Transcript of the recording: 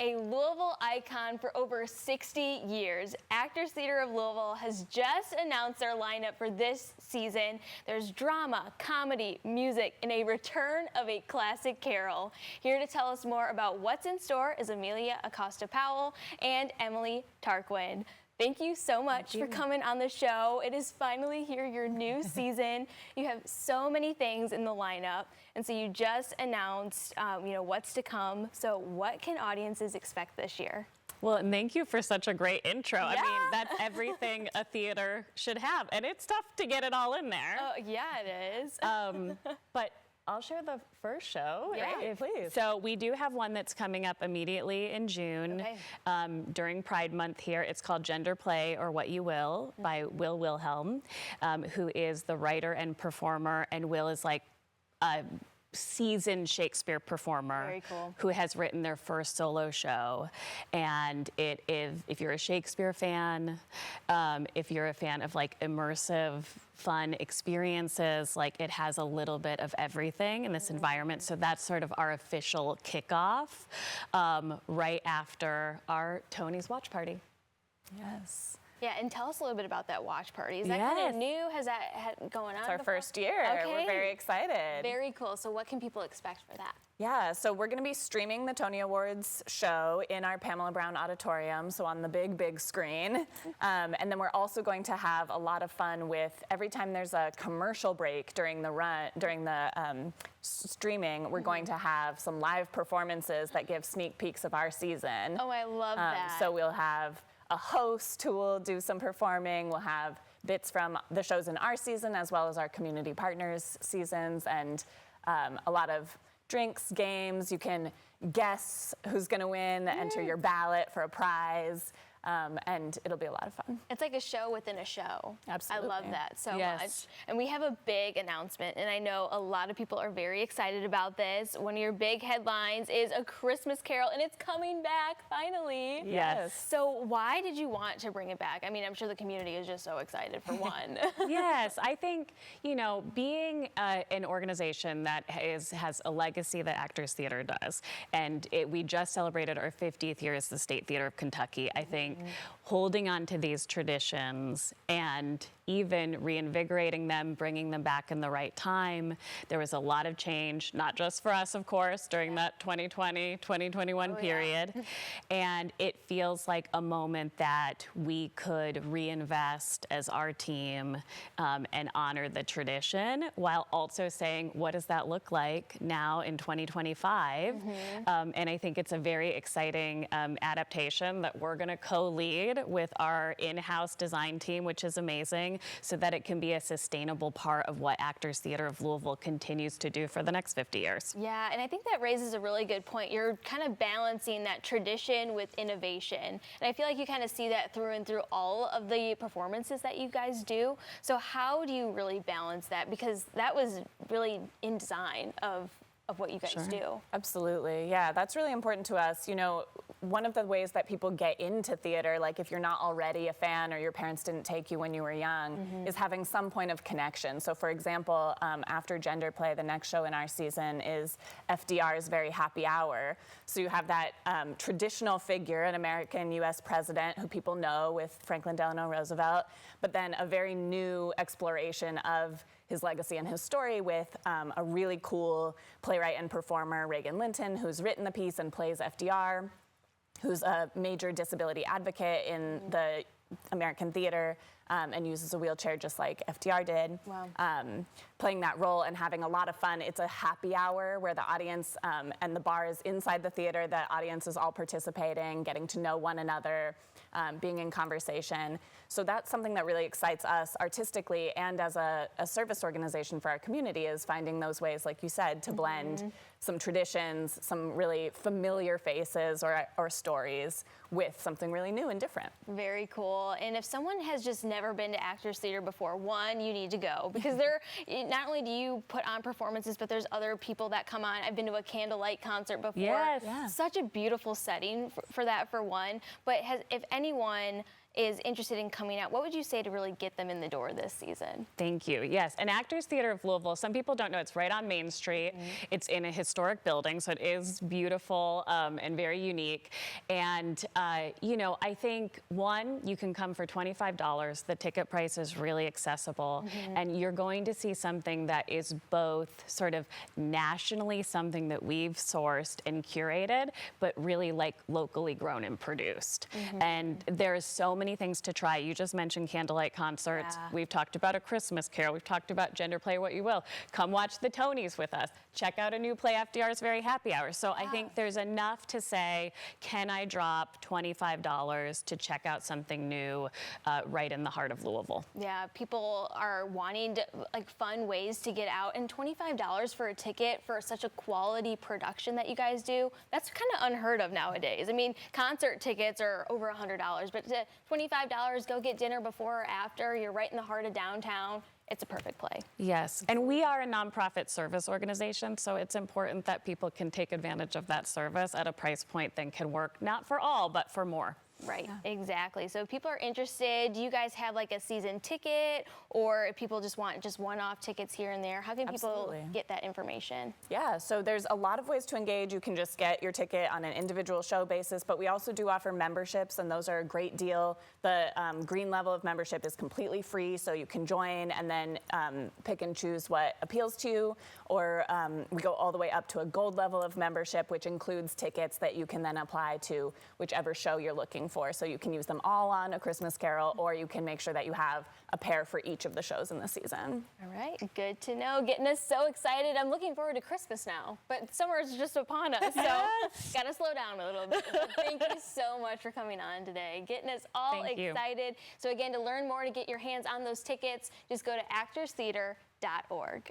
A Louisville icon for over 60 years, Actors Theater of Louisville has just announced their lineup for this season. There's drama, comedy, music, and a return of a classic carol. Here to tell us more about what's in store is Amelia Acosta-Powell and Emily Tarquin. Thank you so much for coming on the show. It is finally here, your new season. You have so many things in the lineup, and so you just announced, what's to come. So what can audiences expect this year? Well, and thank you for such a great intro. Yeah. I mean, that's everything a theater should have, and it's tough to get it all in there. Oh, yeah, it is. But I'll share the first show, yeah, right? Please. So we do have one that's coming up immediately in June during Pride Month here. It's called Gender Play or What You Will by Will Wilhelm, who is the writer and performer, and Will is like a seasoned Shakespeare performer who has written their first solo show. And it is, if you're a Shakespeare fan, if you're a fan of like immersive, fun experiences, like it has a little bit of everything in this environment. So that's sort of our official kickoff right after our Tony's watch party. Yes. Yeah, and tell us a little bit about that watch party. Is that kind of new? Has that going on? It's our first year. Okay. We're very excited. Very cool. So what can people expect for that? Yeah, so we're going to be streaming the Tony Awards show in our Pamela Brown Auditorium, so on the big screen. And then we're also going to have a lot of fun with every time there's a commercial break during the streaming, we're going to have some live performances that give sneak peeks of our season. Oh, I love that. So we'll have a host who will do some performing. We'll have bits from the shows in our season as well as our community partners seasons, and a lot of drinks, games. You can guess who's going to win, enter your ballot for a prize. And it'll be a lot of fun. It's like a show within a show. Absolutely. I love that so much. And we have a big announcement, and I know a lot of people are very excited about this. One of your big headlines is A Christmas Carol, and it's coming back finally. Yes. So why did you want to bring it back? I mean, I'm sure the community is just so excited for one. Yes, I think, being an organization that has a legacy that Actors Theater does, and we just celebrated our 50th year as the State Theater of Kentucky, I think holding on to these traditions and even reinvigorating them, bringing them back in the right time. There was a lot of change, not just for us, of course, during that 2020, 2021 period. Yeah. And it feels like a moment that we could reinvest as our team and honor the tradition while also saying, what does that look like now in 2025? And I think it's a very exciting adaptation that we're going to co-lead with our in-house design team, which is amazing, so that it can be a sustainable part of what Actors Theater of Louisville continues to do for the next 50 years. Yeah, and I think that raises a really good point. You're kind of balancing that tradition with innovation. And I feel like you kind of see that through and through all of the performances that you guys do. So how do you really balance that? Because that was really in design of what you guys do. Absolutely. Yeah, that's really important to us. One of the ways that people get into theater, like if you're not already a fan or your parents didn't take you when you were young, is having some point of connection. So for example, after Gender Play, the next show in our season is FDR's Very Happy Hour. So you have that traditional figure, an American US president who people know with Franklin Delano Roosevelt, but then a very new exploration of his legacy and his story with a really cool playwright and performer, Reagan Linton, who's written the piece and plays FDR, who's a major disability advocate in the American theater and uses a wheelchair just like FDR did. Wow. Playing that role and having a lot of fun. It's a happy hour where the audience and the bar is inside the theater, the audience is all participating, getting to know one another, being in conversation. So that's something that really excites us artistically and as a service organization for our community, is finding those ways, like you said, to blend some traditions, some really familiar faces or stories with something really new and different. Very cool. And if someone has just never been to Actors Theater before, one, you need to go, because not only do you put on performances, but there's other people that come on. I've been to a candlelight concert before. Yes. Yeah. Such a beautiful setting for that, for one. But if anyone is interested in coming out, what would you say to really get them in the door this season? Thank you. Yes, and Actors Theater of Louisville, some people don't know, it's right on Main Street. It's in a historic building, so it is beautiful and very unique. And, you know, I think, one, you can come for $25. The ticket price is really accessible, and you're going to see something that is both sort of nationally something that we've sourced and curated, but really like locally grown and produced. And there's so many things to try. You just mentioned candlelight concerts. Yeah. We've talked about A Christmas Carol. We've talked about Gender Play What You Will. Come watch the Tonys with us. Check out a new play, FDR's Very Happy Hour. So I think there's enough to say, can I drop $25 to check out something new right in the heart of Louisville? Yeah, people are wanting like fun ways to get out, and $25 for a ticket for such a quality production that you guys do, that's kind of unheard of nowadays. I mean, concert tickets are over $100, but $25, go get dinner before or after, you're right in the heart of downtown. It's a perfect play. Yes, and we are a nonprofit service organization, so it's important that people can take advantage of that service at a price point that can work, not for all, but for more. Right, exactly. So if people are interested, do you guys have like a season ticket, or if people just want just one-off tickets here and there, how can people get that information? Yeah, so there's a lot of ways to engage. You can just get your ticket on an individual show basis, but we also do offer memberships, and those are a great deal. The green level of membership is completely free, so you can join and then pick and choose what appeals to you, or we go all the way up to a gold level of membership, which includes tickets that you can then apply to whichever show you're looking for. So you can use them all on A Christmas Carol, or you can make sure that you have a pair for each of the shows in the season. All right, good to know. Getting us so excited. I'm looking forward to Christmas now, but summer is just upon us, so gotta slow down a little bit. Thank you so much for coming on today, getting us all excited. So again, to learn more, to get your hands on those tickets, just go to actorstheater.org.